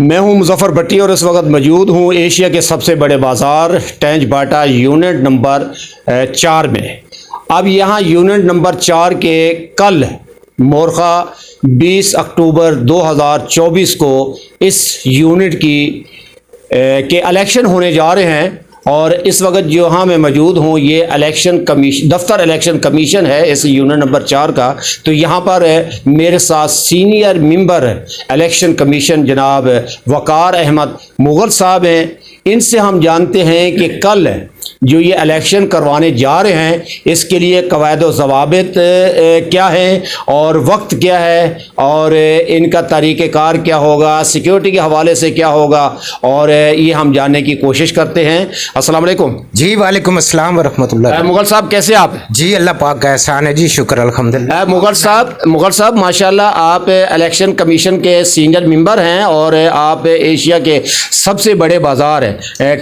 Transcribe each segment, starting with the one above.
मैं हूं मुजफ्फर भट्टी और इस वक्त मौजूद हूं एशिया के सबसे बड़े बाज़ार टेंज बाटा यूनिट नंबर 4 में। अब यहां यूनिट नंबर 4 के कल मोरखा 20 अक्टूबर 2024 को इस यूनिट के इलेक्शन होने जा रहे हैं और इस वक्त जहाँ मैं मौजूद हूँ ये इलेक्शन कमीशन दफ्तर इलेक्शन कमीशन है इस यूनिट नंबर 4 का। तो यहाँ पर मेरे साथ सीनियर मेंबर इलेक्शन कमीशन जनाब वकार अहमद मुग़ल साहब हैं। इनसे हम जानते हैं कि कल जो ये इलेक्शन करवाने जा रहे हैं इसके लिए कवायद व ज़वाबित क्या है और वक्त क्या है और इनका तरीक़ेकार क्या होगा, सिक्योरिटी के हवाले से क्या होगा, और ये हम जानने की कोशिश करते हैं। अस्सलाम वालेकुम। जी वालेकुम अस्सलाम वरहमतुल्लाह। मुग़ल साहब कैसे आप? जी अल्लाह पाक का एहसान है जी, शुक्र अल्हम्दुलिल्लाह। मुग़ल साहब माशाल्लाह आप इलेक्शन कमीशन के सीनियर मेंबर हैं और आप एशिया के सबसे बड़े बाज़ार हैं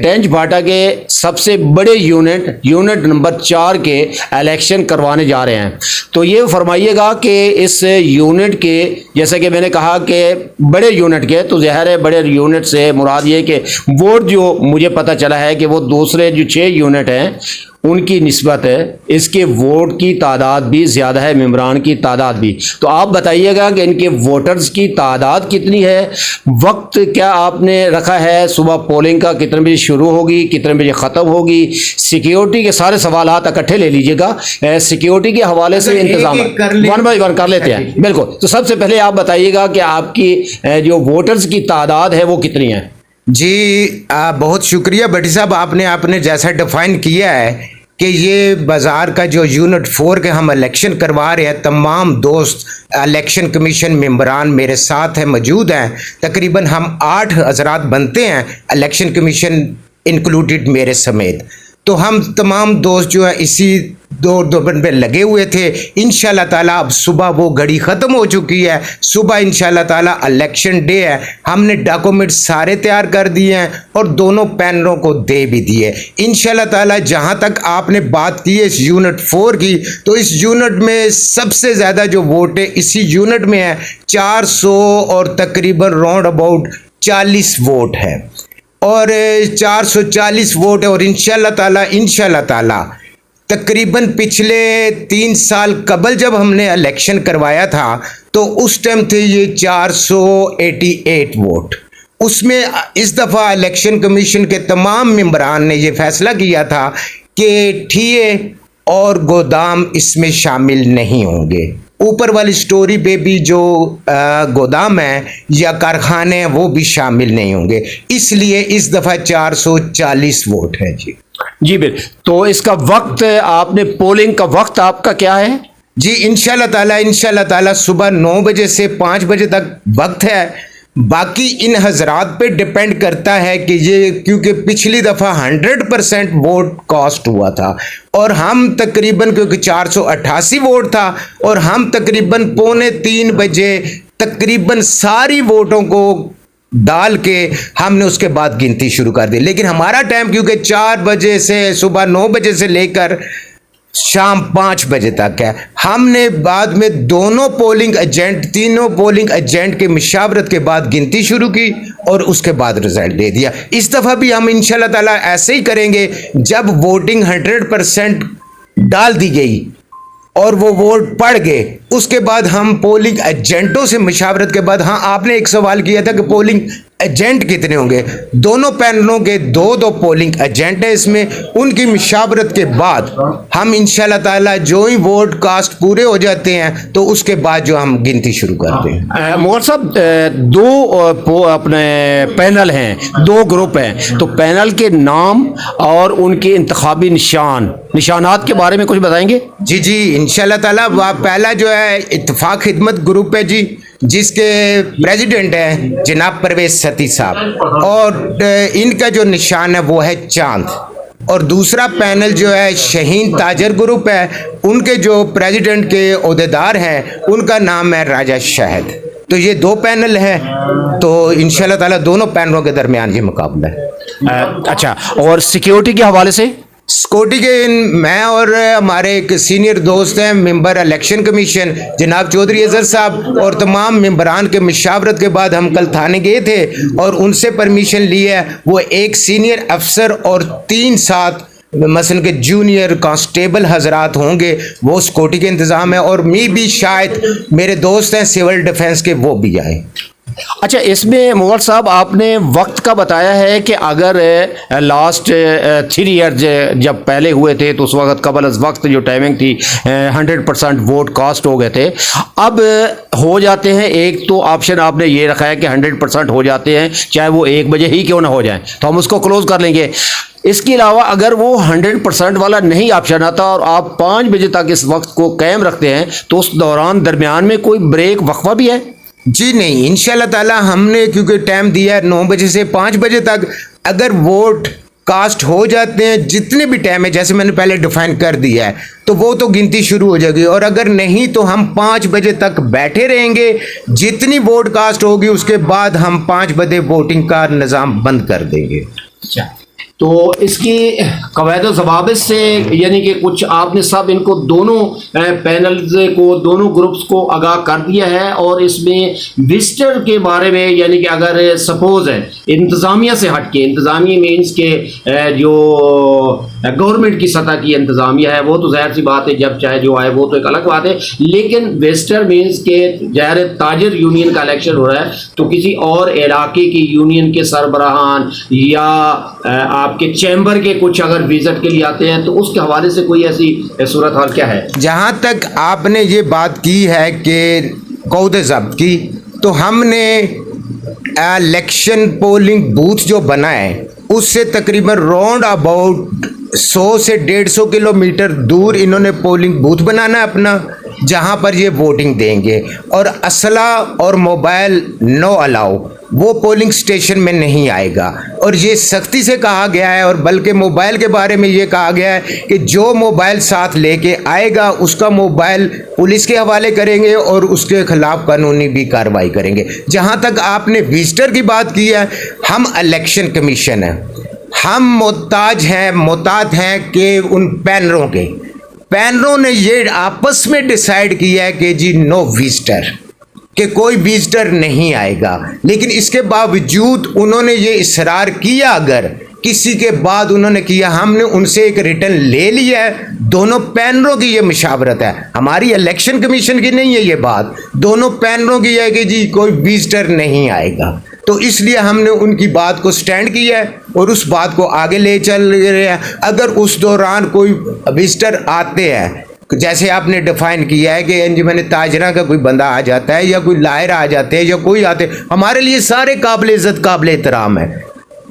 टेंज बाटा के सबसे बड़े यूनिट नंबर 4 के इलेक्शन करवाने जा रहे हैं। तो ये फरमाइएगा कि इस यूनिट के, जैसे कि मैंने कहा कि बड़े यूनिट के, तो ज़ाहिर है बड़े यूनिट से मुराद ये कि वोट जो मुझे पता चला है कि वो दूसरे जो 6 यूनिट हैं उनकी निस्बत है, इसके वोट की तादाद भी ज़्यादा है, मेंबरान की तादाद भी। तो आप बताइएगा कि इनके वोटर्स की तादाद कितनी है, वक्त क्या आपने रखा है, सुबह पोलिंग का कितने बजे शुरू होगी, कितने बजे ख़त्म होगी, सिक्योरिटी के सारे सवाल इकट्ठे ले लीजिएगा। सिक्योरिटी के हवाले से इंतजाम वन बाई वन कर लेते हैं। बिल्कुल। तो सबसे पहले आप बताइएगा कि आपकी जो वोटर्स की तादाद है वो कितनी है? जी बहुत शुक्रिया भट्टी साहब, आपने जैसा डिफ़ाइन किया है कि ये बाज़ार का जो यूनिट 4 के हम इलेक्शन करवा रहे हैं, तमाम दोस्त इलेक्शन कमीशन मेंबरान मेरे साथ हैं, मौजूद हैं। तकरीबन हम 8 हज़रात बनते हैं, इलेक्शन कमीशन इंक्लूडेड मेरे समेत। तो हम तमाम दोस्त जो है इसी दौर पे लगे हुए थे। इंशाल्लाह ताला अब सुबह वो घड़ी ख़त्म हो चुकी है, सुबह इंशाल्लाह ताला इलेक्शन डे है। हमने डॉक्यूमेंट सारे तैयार कर दिए हैं और दोनों पैनलों को दे भी दिए इंशाल्लाह ताला। जहां तक आपने बात की है इस यूनिट 4 की, तो इस यूनिट में सबसे ज़्यादा जो वोट है इसी यूनिट में है 400 और तकरीबन राउंड अबाउट 40 वोट है और 440 वोट है। और इंशाल्लाह ताला तकरीबन पिछले 3 साल कबल जब हमने इलेक्शन करवाया था तो उस टाइम थे ये 488 वोट। उसमें इस दफ़ा इलेक्शन कमीशन के तमाम मेंबरान ने ये फैसला किया था कि ठिये और गोदाम इसमें शामिल नहीं होंगे। ऊपर वाली स्टोरी पे भी जो गोदाम है या कारखाने हैं वो भी शामिल नहीं होंगे, इसलिए इस दफ़ा 440 वोट है। जी बिल। तो इसका वक्त, आपने पोलिंग का वक्त आपका क्या है? जी इंशाल्लाह ताला सुबह 9 बजे से 5 बजे तक वक्त है। बाकी इन हजरात पे डिपेंड करता है कि ये, क्योंकि पिछली दफ़ा 100% वोट कास्ट हुआ था और हम तकरीबन, क्योंकि 488 वोट था और हम तकरीबन 2:45 बजे तकरीबन सारी वोटों को डाल के हमने उसके बाद गिनती शुरू कर दी। लेकिन हमारा टाइम क्योंकि 4 बजे से सुबह 9 बजे से लेकर शाम 5 बजे तक है, हमने बाद में तीनों पोलिंग एजेंट के मशावरत के बाद गिनती शुरू की और उसके बाद रिजल्ट दे दिया। इस दफ़ा भी हम इंशाल्लाह ताला ऐसे ही करेंगे। जब वोटिंग 100% डाल दी गई और वो वोट पड़ गए, उसके बाद हम पोलिंग एजेंटों से मशावरत के बाद, हाँ आपने एक सवाल किया था कि पोलिंग एजेंट कितने होंगे, दोनों पैनलों के 2 पोलिंग एजेंट हैं इसमें। उनकी मशावरत के बाद हम इंशाल्लाह ताला जो ही वोट कास्ट पूरे हो जाते हैं तो उसके बाद जो हम गिनती शुरू करते हैं। मुग़ल साहब 2 अपने पैनल हैं, 2 ग्रुप हैं, तो पैनल के नाम और उनके इंतखाबी निशानात के बारे में कुछ बताएंगे? जी इंशाल्लाह ताला पहला जो है इत्तेफाक खिदमत ग्रुप है जी, जिसके प्रेसिडेंट हैं जनाब परवेज सती साहब और इनका जो निशान है वो है चांद। और दूसरा पैनल जो है शहीन ताजर ग्रुप है, उनके जो प्रेसिडेंट के ओहदेदार हैं उनका नाम है राजा शहद। तो ये 2 पैनल है, तो इंशाल्लाह ताला दोनों पैनलों के दरमियान ये मुकाबला है। अच्छा, और सिक्योरिटी के हवाले से? स्कूटी के मैं और हमारे एक सीनियर दोस्त हैं मेंबर इलेक्शन कमीशन जनाब चौधरी अजहर साहब और तमाम मेंबरान के मशावरत के बाद हम कल थाने गए थे और उनसे परमिशन ली है। वो एक सीनियर अफसर और 3 साथ मसलन के जूनियर कांस्टेबल हजरात होंगे, वो स्कूटी के इंतज़ाम है और मैं भी शायद मेरे दोस्त हैं सिविल डिफेंस के, वो भी आए। अच्छा, इसमें मुगल साहब आपने वक्त का बताया है कि अगर लास्ट 3 ईयर्स जब पहले हुए थे तो उस वक्त कबल अज वक्त जो टाइमिंग थी 100% वोट कास्ट हो गए थे। अब हो जाते हैं, एक तो ऑप्शन आपने ये रखा है कि 100% हो जाते हैं, चाहे वो 1 बजे ही क्यों ना हो जाए, तो हम उसको क्लोज कर लेंगे। इसके अलावा अगर वो 100% वाला नहीं ऑप्शन आता और आप 5 बजे तक इस वक्त को कायम रखते हैं तो उस दौरान दरमियान में कोई ब्रेक वक्फा भी है? जी नहीं, इंशाल्लाह ताला हमने क्योंकि टाइम दिया है 9 बजे से 5 बजे तक, अगर वोट कास्ट हो जाते हैं जितने भी टाइम है जैसे मैंने पहले डिफाइन कर दिया है तो वो तो गिनती शुरू हो जाएगी, और अगर नहीं तो हम 5 बजे तक बैठे रहेंगे। जितनी वोट कास्ट होगी उसके बाद हम 5 बजे वोटिंग का निज़ाम बंद कर देंगे। अच्छा, तो इसकी कवायद ज़वाबित से यानी कि कुछ आपने सब इनको दोनों पैनल्स को, दोनों ग्रुप्स को आगाह कर दिया है, और इसमें विजिटर के बारे में यानी कि अगर सपोज है इंतज़ामिया से हटके, इंतज़ामिया मीन्स के जो गवर्नमेंट की सतह की इंतज़ामिया है वो तो ज़ाहिर सी बात है जब चाहे जो आए वो तो एक अलग बात है, लेकिन विजिटर मीन्स के ज़ाहिर ताजर यूनियन का इलेक्शन हो रहा है तो किसी और इलाके की यूनियन के सरबराहान या आपके चैम्बर के कुछ अगर विजिट के लिए आते हैं तो उसके हवाले से कोई ऐसी सूरत हाल क्या है? जहाँ तक आपने ये बात की है कि कौदे ज़ब्त की, तो हमने इलेक्शन पोलिंग बूथ जो बना है उससे तकरीबन राउंड अबाउट 100 से 150 किलोमीटर दूर इन्होंने पोलिंग बूथ बनाना है अपना, जहाँ पर ये वोटिंग देंगे, और असला और मोबाइल नो अलाउ, वो पोलिंग स्टेशन में नहीं आएगा। और ये सख्ती से कहा गया है, और बल्कि मोबाइल के बारे में ये कहा गया है कि जो मोबाइल साथ लेके आएगा उसका मोबाइल पुलिस के हवाले करेंगे और उसके खिलाफ कानूनी भी कार्रवाई करेंगे। जहाँ तक आपने विजिटर की बात की है, हम इलेक्शन कमीशन है, हम मोहतात हैं कि उन पैनलों ने ये आपस में डिसाइड किया है कि जी नो विजिटर, कि कोई विजिटर नहीं आएगा। लेकिन इसके बावजूद उन्होंने ये इसरार किया, अगर किसी के बाद उन्होंने किया, हमने उनसे एक रिटर्न ले लिया है। दोनों पैनलों की ये मशावरत है, हमारी इलेक्शन कमीशन की नहीं है ये बात, दोनों पैनलों की है कि जी कोई विजिटर नहीं आएगा। तो इसलिए हमने उनकी बात को स्टैंड किया है और उस बात को आगे ले चल रहे हैं। अगर उस दौरान कोई विजिटर आते हैं, जैसे आपने डिफाइन किया है कि अंजुमन ताजरा का कोई बंदा आ जाता है या कोई लायर आ जाते हैं या कोई आते, हमारे लिए सारे काबिल इज़्ज़त काबिल एहतराम है,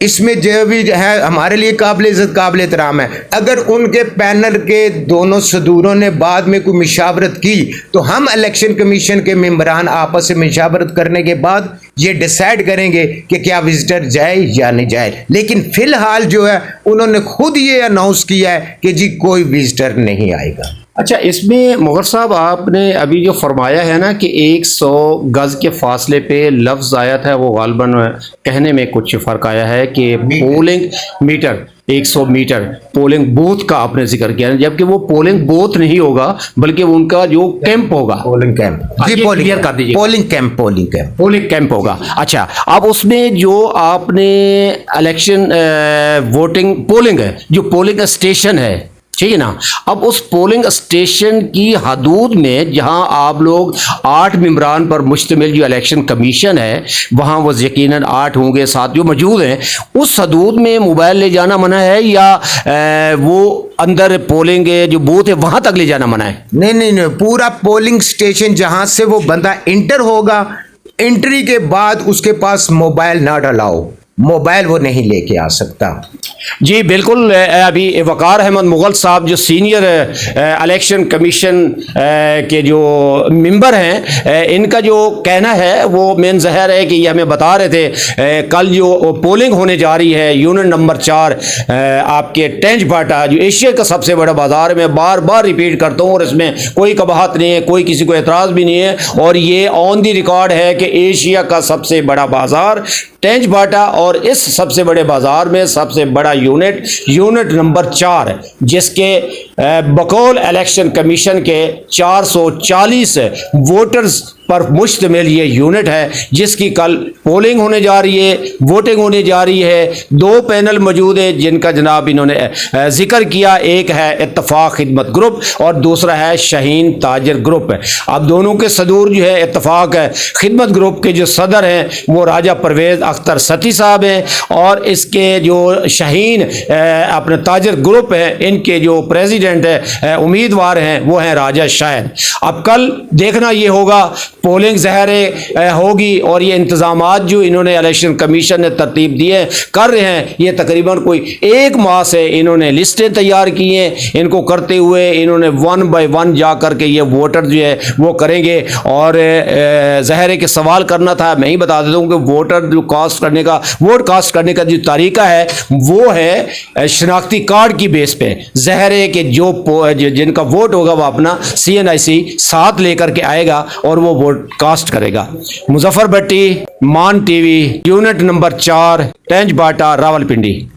इसमें जो भी है हमारे लिए काबिल इज़्ज़त काबिल एहतराम है। अगर उनके पैनल के दोनों सदूरों ने बाद में कोई मशावरत की तो हम इलेक्शन कमीशन के मेंबरान आपस में मशावरत करने के बाद ये डिसाइड करेंगे कि क्या विजिटर जाए या नहीं जाए। लेकिन फ़िलहाल जो है उन्होंने खुद ये अनाउंस किया है कि जी कोई विजिटर नहीं आएगा। अच्छा, इसमें मुग़ल साहब आपने अभी जो फरमाया है ना कि 100 गज़ के फासले पे लफ्ज़ आया था, वो गालबन कहने में कुछ फ़र्क आया है कि polling meter 100 meter polling booth का आपने जिक्र किया, जबकि वो पोलिंग बूथ नहीं होगा बल्कि उनका जो कैंप होगा, पोलिंग कैंप, जी क्लियर कर दीजिए, पोलिंग कैंप होगा। अच्छा, अब उसमें जो आपने इलेक्शन वोटिंग पोलिंग है, जो पोलिंग स्टेशन है, ठीक है ना, अब उस पोलिंग स्टेशन की हदूद में जहां आप लोग 8 मेंबरान पर मुश्तमिल जो इलेक्शन कमीशन है वहां वो यकीनन 8 होंगे, 7 जो मौजूद हैं, उस हदूद में मोबाइल ले जाना मना है या वो अंदर पोलिंग जो बूथ है वहां तक ले जाना मना है? नहीं, पूरा पोलिंग स्टेशन जहां से वो बंदा इंटर होगा, एंट्री के बाद उसके पास मोबाइल नॉट अलाउ, मोबाइल वो नहीं लेके आ सकता। जी बिल्कुल। अभी वकार अहमद मुग़ल साहब जो सीनियर इलेक्शन कमीशन के जो मेंबर हैं, इनका जो कहना है वो मेन ज़ाहिर है कि ये हमें बता रहे थे कल जो पोलिंग होने जा रही है यूनियन नंबर 4 आपके टेंच भाटा जो एशिया का सबसे बड़ा बाज़ार है, मैं बार बार रिपीट करता हूँ और इसमें कोई कबाहत नहीं है, कोई किसी को एतराज़ भी नहीं है, और ये ऑन दी रिकॉर्ड है कि एशिया का सबसे बड़ा बाज़ार टेंच भाटा और इस सबसे बड़े बाजार में सबसे बड़ा यूनिट नंबर 4 जिसके बकौल इलेक्शन कमीशन के 440 वोटर्स पर मुश्तमिल ये यूनिट है, जिसकी कल पोलिंग होने जा रही है, वोटिंग होने जा रही है। 2 पैनल मौजूद है जिनका जनाब इन्होंने जिक्र किया, एक है इत्तफाक खिदमत ग्रुप और दूसरा है शाहीन ताजर ग्रुप। अब दोनों के सदूर जो है इत्तफाक खिदमत ग्रुप के जो सदर हैं वो राजा परवेज़ अख्तर सती साहब हैं, और इसके जो शाहीन अपने ताजर ग्रुप है इनके जो प्रेसिडेंट है उम्मीदवार हैं वो हैं राजा शाहिद। अब कल देखना ये होगा, पोलिंग ज़हरे होगी और ये इंतज़ामात जो इन्होंने इलेक्शन कमीशन ने तरतीब दिए कर रहे हैं, ये तकरीबन कोई 1 माह से इन्होंने लिस्टें तैयार की हैं। इनको करते हुए इन्होंने 1 बाय 1 जा कर के ये वोटर जो है वो करेंगे। और ज़हरे के सवाल करना था, मैं ही बता देता हूँ कि वोट कास्ट करने का जो तरीका है वो है शनाख्ती कार्ड की बेस पे। ज़हरे के जिनका वोट होगा वो अपना CNIC साथ लेकर के आएगा और वो वोट कास्ट करेगा। मुजफ्फर भट्टी, मान TV, यूनिट नंबर 4, टेंच भाटा, रावलपिंडी।